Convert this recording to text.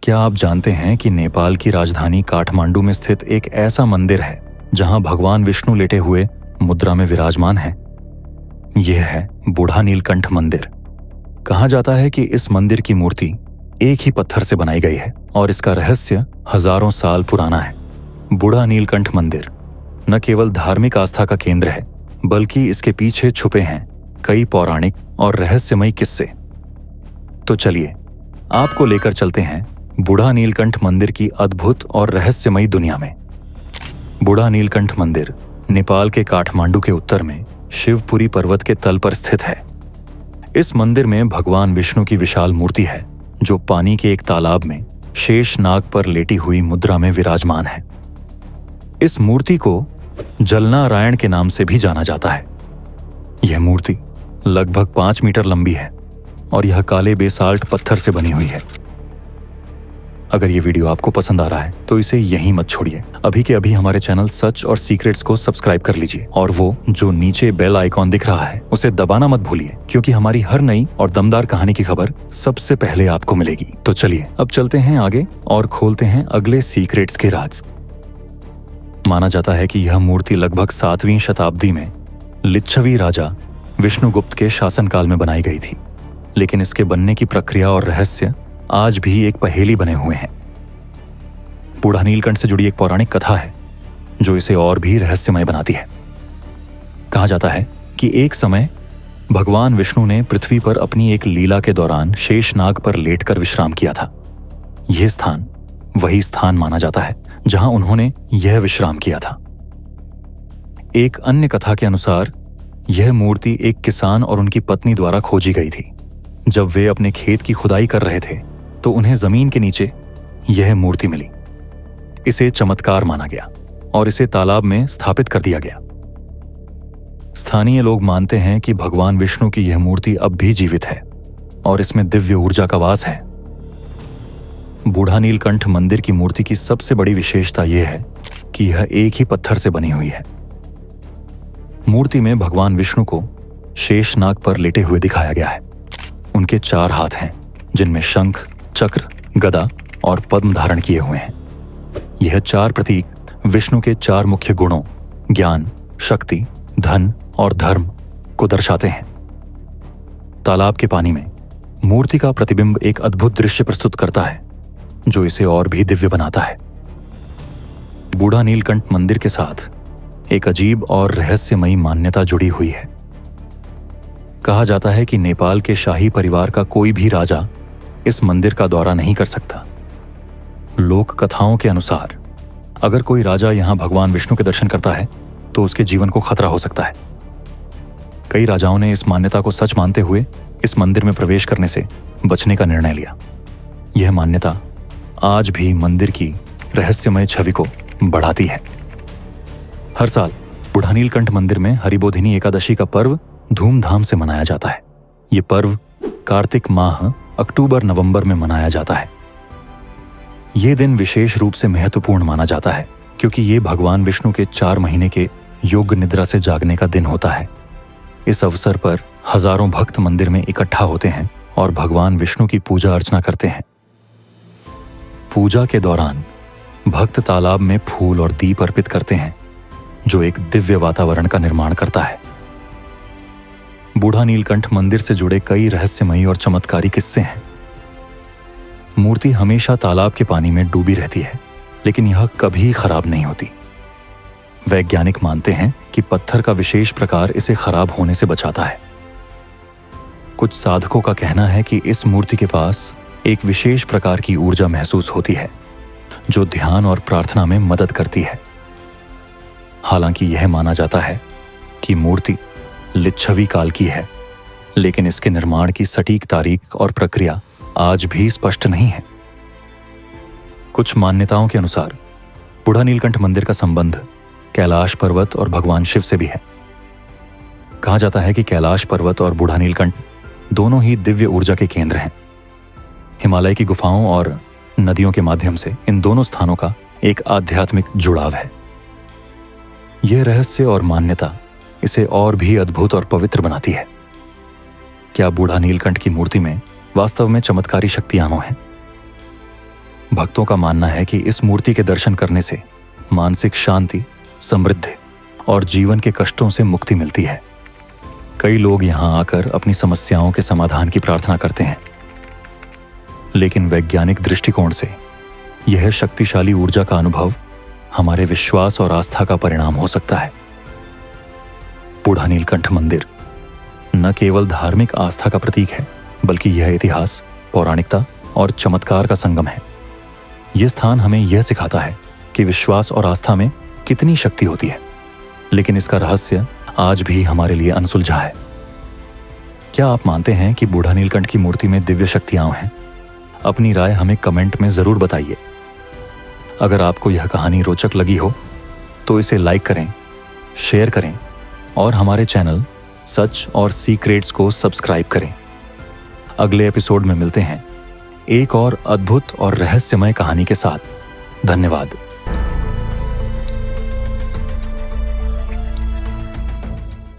क्या आप जानते हैं कि नेपाल की राजधानी काठमांडू में स्थित एक ऐसा मंदिर है जहां भगवान विष्णु लेटे हुए मुद्रा में विराजमान हैं? यह है बूढ़ा नीलकंठ मंदिर। कहा जाता है कि इस मंदिर की मूर्ति एक ही पत्थर से बनाई गई है और इसका रहस्य हजारों साल पुराना है। बूढ़ा नीलकंठ मंदिर न केवल धार्मिक आस्था का केंद्र है, बल्कि इसके पीछे छुपे हैं कई पौराणिक और रहस्यमयी किस्से। तो चलिए आपको लेकर चलते हैं बूढ़ा नीलकंठ मंदिर की अद्भुत और रहस्यमयी दुनिया में। बूढ़ा नीलकंठ मंदिर नेपाल के काठमांडू के उत्तर में शिवपुरी पर्वत के तल पर स्थित है। इस मंदिर में भगवान विष्णु की विशाल मूर्ति है जो पानी के एक तालाब में शेष नाग पर लेटी हुई मुद्रा में विराजमान है। इस मूर्ति को जलनारायण के नाम से भी जाना जाता है। यह मूर्ति लगभग 5 मीटर लंबी है और यह काले बेसाल्ट पत्थर से बनी हुई है। अगर ये वीडियो आपको पसंद आ रहा है तो इसे यहीं मत छोड़िए। अभी के अभी हमारे चैनल सच और सीक्रेट्स को सब्सक्राइब कर लीजिए और वो जो नीचे बेल आइकॉन दिख रहा है उसे दबाना मत भूलिए, क्योंकि हमारी हर नई और दमदार कहानी की खबर सबसे पहले आपको मिलेगी। तो चलिए अब चलते हैं आगे और खोलते हैं अगले सीक्रेट्स के राज। माना जाता है कि यह मूर्ति लगभग 7वीं शताब्दी में लिच्छवी राजा विष्णुगुप्त के शासनकाल में बनाई गई थी, लेकिन इसके बनने की प्रक्रिया और रहस्य आज भी एक पहेली बने हुए हैं। बूढ़ा नीलकंठ से जुड़ी एक पौराणिक कथा है जो इसे और भी रहस्यमय बनाती है। कहा जाता है कि एक समय भगवान विष्णु ने पृथ्वी पर अपनी एक लीला के दौरान शेषनाग पर लेटकर विश्राम किया था। यह स्थान वही स्थान माना जाता है जहां उन्होंने यह विश्राम किया था। एक अन्य कथा के अनुसार यह मूर्ति एक किसान और उनकी पत्नी द्वारा खोजी गई थी। जब वे अपने खेत की खुदाई कर रहे थे तो उन्हें जमीन के नीचे यह मूर्ति मिली। इसे चमत्कार माना गया और इसे तालाब में स्थापित कर दिया गया। स्थानीय लोग मानते हैं कि भगवान विष्णु की यह मूर्ति अब भी जीवित है और इसमें दिव्य ऊर्जा का वास है। बूढ़ा नीलकंठ मंदिर की मूर्ति की सबसे बड़ी विशेषता यह है कि यह एक ही पत्थर से बनी हुई है। मूर्ति में भगवान विष्णु को शेषनाग पर लेटे हुए दिखाया गया है। उनके 4 हाथ हैं जिनमें शंख, चक्र, गदा और पद्म धारण किए हुए हैं। यह 4 प्रतीक विष्णु के 4 मुख्य गुणों ज्ञान, शक्ति, धन और धर्म को दर्शाते हैं। तालाब के पानी में मूर्ति का प्रतिबिंब एक अद्भुत दृश्य प्रस्तुत करता है जो इसे और भी दिव्य बनाता है। बूढ़ा नीलकंठ मंदिर के साथ एक अजीब और रहस्यमयी मान्यता जुड़ी हुई है। कहा जाता है कि नेपाल के शाही परिवार का कोई भी राजा इस मंदिर का दौरा नहीं कर सकता। लोक कथाओं के अनुसार अगर कोई राजा यहां भगवान विष्णु के दर्शन करता है तो उसके जीवन को खतरा हो सकता है। कई राजाओं ने इस मान्यता को सच मानते हुए इस मंदिर में प्रवेश करने से बचने का निर्णय लिया। यह मान्यता आज भी मंदिर की रहस्यमय छवि को बढ़ाती है। हर साल बूढ़ा नीलकंठ मंदिर में हरिबोधिनी एकादशी का पर्व धूमधाम से मनाया जाता है। ये पर्व कार्तिक माह अक्टूबर-नवंबर में मनाया जाता है। ये दिन विशेष रूप से महत्वपूर्ण माना जाता है क्योंकि ये भगवान विष्णु के 4 महीने के योग निद्रा से जागने का दिन होता है। इस अवसर पर हजारों भक्त मंदिर में इकट्ठा होते हैं और भगवान विष्णु की पूजा अर्चना करते हैं। पूजा के दौरान भक्त तालाब में फूल और दीप अर्पित करते हैं जो एक दिव्य वातावरण का निर्माण करता है। बूढ़ा नीलकंठ मंदिर से जुड़े कई रहस्यमयी और चमत्कारी किस्से हैं। मूर्ति हमेशा तालाब के पानी में डूबी रहती है, लेकिन यह कभी खराब नहीं होती। वैज्ञानिक मानते हैं कि पत्थर का विशेष प्रकार इसे खराब होने से बचाता है। कुछ साधकों का कहना है कि इस मूर्ति के पास एक विशेष प्रकार की ऊर्जा महसूस होती है जो ध्यान और प्रार्थना में मदद करती है। हालांकि यह माना जाता है कि मूर्ति लिच्छवी काल की है, लेकिन इसके निर्माण की सटीक तारीख और प्रक्रिया आज भी स्पष्ट नहीं है। कुछ मान्यताओं के अनुसार बूढ़ा नीलकंठ मंदिर का संबंध कैलाश पर्वत और भगवान शिव से भी है। कहा जाता है कि कैलाश पर्वत और बूढ़ा नीलकंठ दोनों ही दिव्य ऊर्जा के केंद्र हैं। हिमालय की गुफाओं और नदियों के माध्यम से इन दोनों स्थानों का एक आध्यात्मिक जुड़ाव है। यह रहस्य और मान्यता इसे और भी अद्भुत और पवित्र बनाती है। क्या बूढ़ा नीलकंठ की मूर्ति में वास्तव में चमत्कारी शक्तियां हैं? भक्तों का मानना है कि इस मूर्ति के दर्शन करने से मानसिक शांति, समृद्धि और जीवन के कष्टों से मुक्ति मिलती है। कई लोग यहां आकर अपनी समस्याओं के समाधान की प्रार्थना करते हैं, लेकिन वैज्ञानिक दृष्टिकोण से यह शक्तिशाली ऊर्जा का अनुभव हमारे विश्वास और आस्था का परिणाम हो सकता है। बूढ़ा नीलकंठ मंदिर न केवल धार्मिक आस्था का प्रतीक है, बल्कि यह इतिहास, पौराणिकता और चमत्कार का संगम है। यह स्थान हमें यह सिखाता है कि विश्वास और आस्था में कितनी शक्ति होती है, लेकिन इसका रहस्य आज भी हमारे लिए अनसुलझा है। क्या आप मानते हैं कि बूढ़ा नीलकंठ की मूर्ति में दिव्य शक्तियां हैं? अपनी राय हमें कमेंट में जरूर बताइए। अगर आपको यह कहानी रोचक लगी हो तो इसे लाइक करें, शेयर करें और हमारे चैनल सच और सीक्रेट्स को सब्सक्राइब करें। अगले एपिसोड में मिलते हैं एक और अद्भुत और रहस्यमय कहानी के साथ। धन्यवाद।